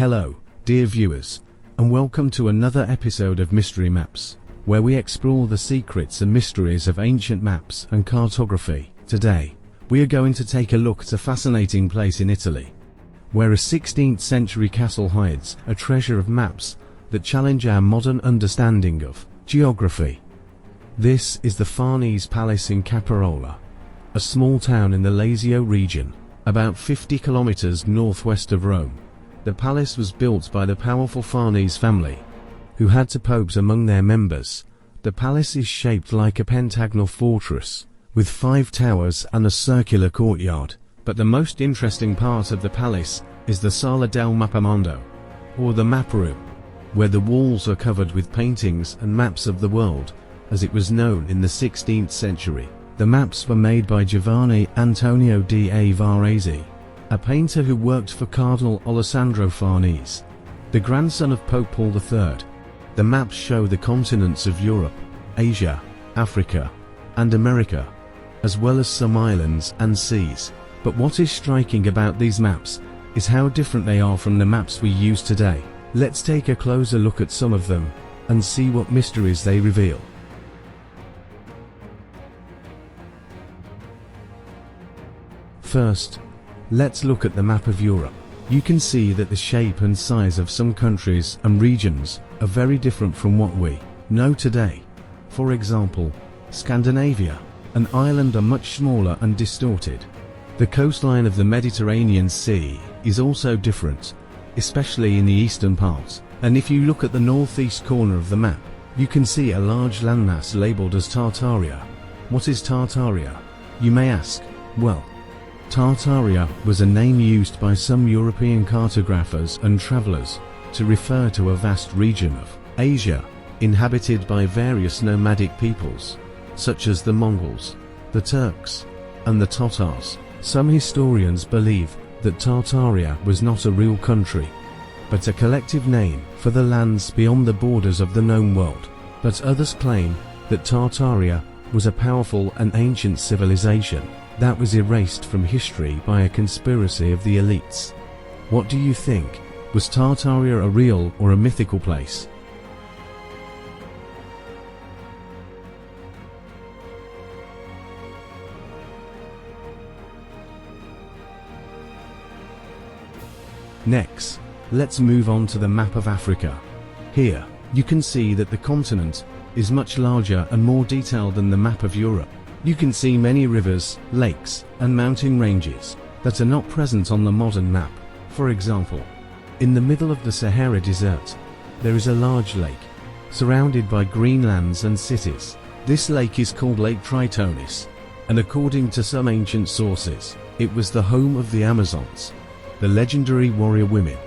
Hello, dear viewers, and welcome to another episode of Mystery Maps, where we explore the secrets and mysteries of ancient maps and cartography. Today, we are going to take a look at a fascinating place in Italy, where a 16th century castle hides a treasure of maps that challenge our modern understanding of geography. This is the Farnese Palace in Caprarola, a small town in the Lazio region, about 50 kilometers northwest of Rome. The palace was built by the powerful Farnese family, who had two popes among their members. The palace is shaped like a pentagonal fortress, with 5 towers and a circular courtyard. But the most interesting part of the palace is the Sala del Mappamondo, or the map room, where the walls are covered with paintings and maps of the world, as it was known in the 16th century. The maps were made by Giovanni Antonio da Varese, a painter who worked for Cardinal Alessandro Farnese, the grandson of Pope Paul III. The maps show the continents of Europe, Asia, Africa, and America, as well as some islands and seas. But what is striking about these maps is how different they are from the maps we use today. Let's take a closer look at some of them and see what mysteries they reveal. First, let's look at the map of Europe. You can see that the shape and size of some countries and regions are very different from what we know today. For example, Scandinavia and Ireland are much smaller and distorted. The coastline of the Mediterranean Sea is also different, especially in the eastern part. And if you look at the northeast corner of the map, you can see a large landmass labeled as Tartaria. What is Tartaria, you may ask? Well, Tartaria was a name used by some European cartographers and travelers to refer to a vast region of Asia, inhabited by various nomadic peoples, such as the Mongols, the Turks, and the Tatars. Some historians believe that Tartaria was not a real country, but a collective name for the lands beyond the borders of the known world. But others claim that Tartaria was a powerful and ancient civilization that was erased from history by a conspiracy of the elites. What do you think? Was Tartaria a real or a mythical place? Next, let's move on to the map of Africa. Here, you can see that the continent is much larger and more detailed than the map of Europe. You can see many rivers, lakes, and mountain ranges that are not present on the modern map. For example, in the middle of the Sahara Desert, there is a large lake, surrounded by green lands and cities. This lake is called Lake Tritonis, and according to some ancient sources, it was the home of the Amazons, the legendary warrior women.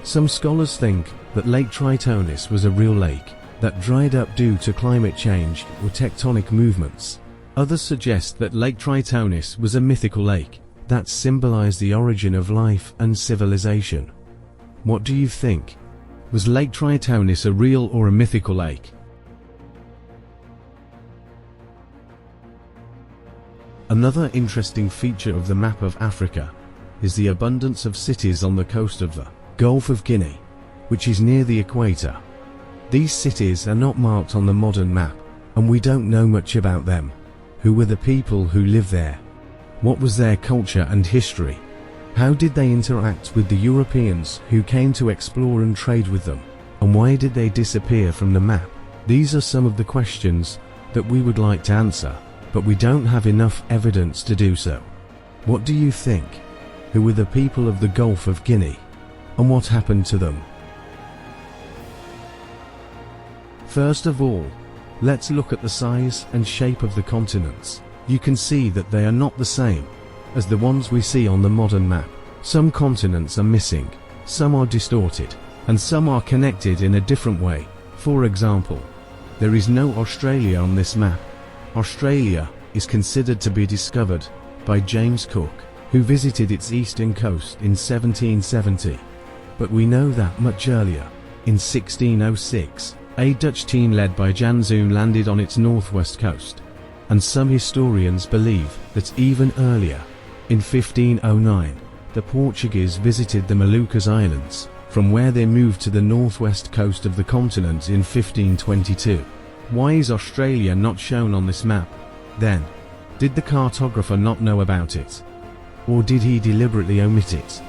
Some scholars think that Lake Tritonis was a real lake that dried up due to climate change or tectonic movements. Others suggest that Lake Tritonis was a mythical lake that symbolized the origin of life and civilization. What do you think? Was Lake Tritonis a real or a mythical lake? Another interesting feature of the map of Africa is the abundance of cities on the coast of the Gulf of Guinea, which is near the equator. These cities are not marked on the modern map, and we don't know much about them. Who were the people who lived there? What was their culture and history? How did they interact with the Europeans who came to explore and trade with them? And why did they disappear from the map? These are some of the questions that we would like to answer, but we don't have enough evidence to do so. What do you think? Who were the people of the Gulf of Guinea? And what happened to them? First of all, let's look at the size and shape of the continents. You can see that they are not the same as the ones we see on the modern map. Some continents are missing, some are distorted, and some are connected in a different way. For example, there is no Australia on this map. Australia is considered to be discovered by James Cook, who visited its eastern coast in 1770. But we know that much earlier, in 1606, a Dutch team led by Jan Zoon landed on its northwest coast, and some historians believe that even earlier, in 1509, the Portuguese visited the Moluccas Islands. from where they moved to the northwest coast of the continent in 1522. Why is Australia not shown on this map? Then, did the cartographer not know about it? Or did he deliberately omit it?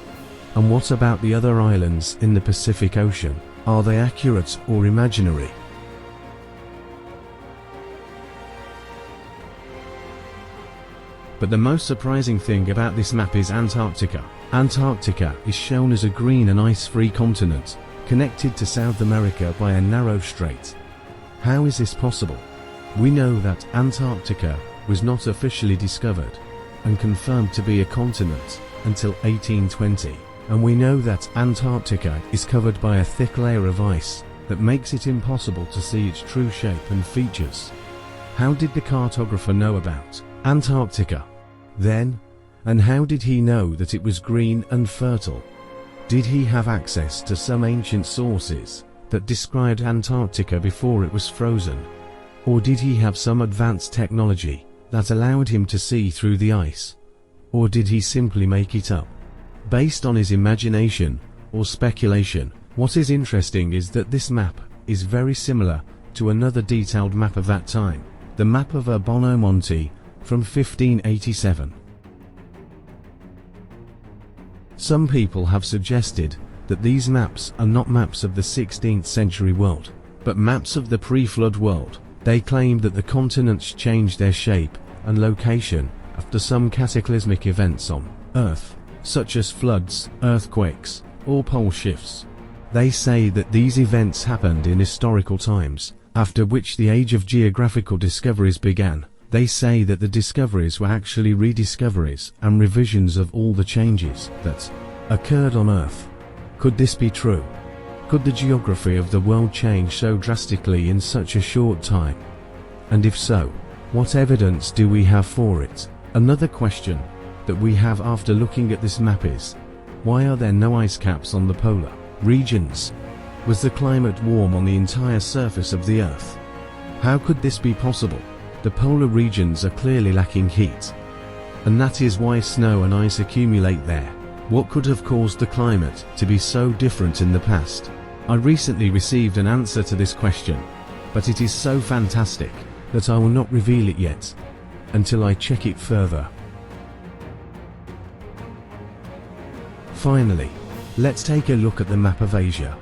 And what about the other islands in the Pacific Ocean? Are they accurate or imaginary? But the most surprising thing about this map is Antarctica. Antarctica is shown as a green and ice-free continent, connected to South America by a narrow strait. How is this possible? We know that Antarctica was not officially discovered and confirmed to be a continent until 1820, and we know that Antarctica is covered by a thick layer of ice that makes it impossible to see its true shape and features. How did the cartographer know about Antarctica then? And how did he know that it was green and fertile? Did he have access to some ancient sources that described Antarctica before it was frozen? Or did he have some advanced technology that allowed him to see through the ice? Or did he simply make it up, based on his imagination or speculation? What is interesting is that this map is very similar to another detailed map of that time, the map of Urbano Monti from 1587. Some people have suggested that these maps are not maps of the 16th century world, but maps of the pre-flood world. They claim that the continents changed their shape and location after some cataclysmic events on Earth, such as floods, earthquakes, or pole shifts. They say that these events happened in historical times, after which the age of geographical discoveries began. They say that the discoveries were actually rediscoveries and revisions of all the changes that occurred on Earth. Could this be true? Could the geography of the world change so drastically in such a short time? And if so, what evidence do we have for it? Another question that we have after looking at this map is, why are there no ice caps on the polar regions? Was the climate warm on the entire surface of the Earth? How could this be possible? The polar regions are clearly lacking heat, and that is why snow and ice accumulate there. What could have caused the climate to be so different in the past? I recently received an answer to this question, but it is so fantastic that I will not reveal it yet, until I check it further. Finally, let's take a look at the map of Asia.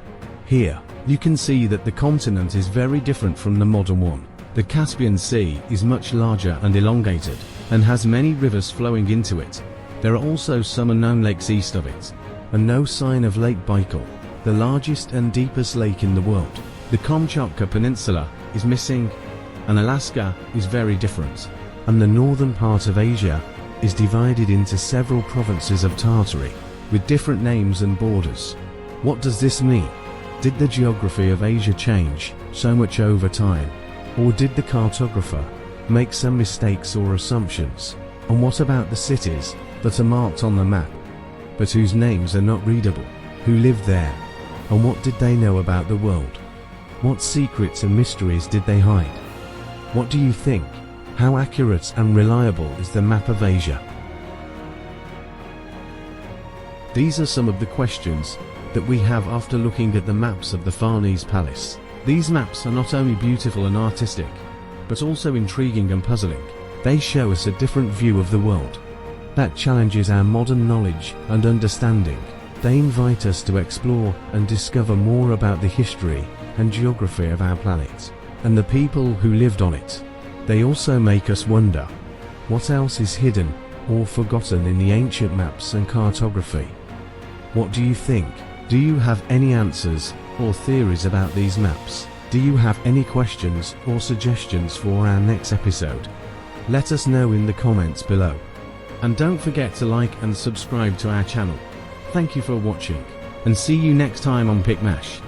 Here, you can see that the continent is very different from the modern one. The Caspian Sea is much larger and elongated, and has many rivers flowing into it. There are also some unknown lakes east of it, and no sign of Lake Baikal, the largest and deepest lake in the world. The Kamchatka Peninsula is missing, and Alaska is very different, and the northern part of Asia is divided into several provinces of Tartary, with different names and borders. What does this mean? Did the geography of Asia change so much over time? Or did the cartographer make some mistakes or assumptions? And what about the cities that are marked on the map, but whose names are not readable? Who lived there? And what did they know about the world? What secrets and mysteries did they hide? What do you think? How accurate and reliable is the map of Asia? These are some of the questions that we have after looking at the maps of the Farnese Palace. These maps are not only beautiful and artistic, but also intriguing and puzzling. They show us a different view of the world that challenges our modern knowledge and understanding. They invite us to explore and discover more about the history and geography of our planet, and the people who lived on it. They also make us wonder, what else is hidden or forgotten in the ancient maps and cartography? What do you think? Do you have any answers or theories about these maps? Do you have any questions or suggestions for our next episode? Let us know in the comments below. And don't forget to like and subscribe to our channel. Thank you for watching, and see you next time on PicMash.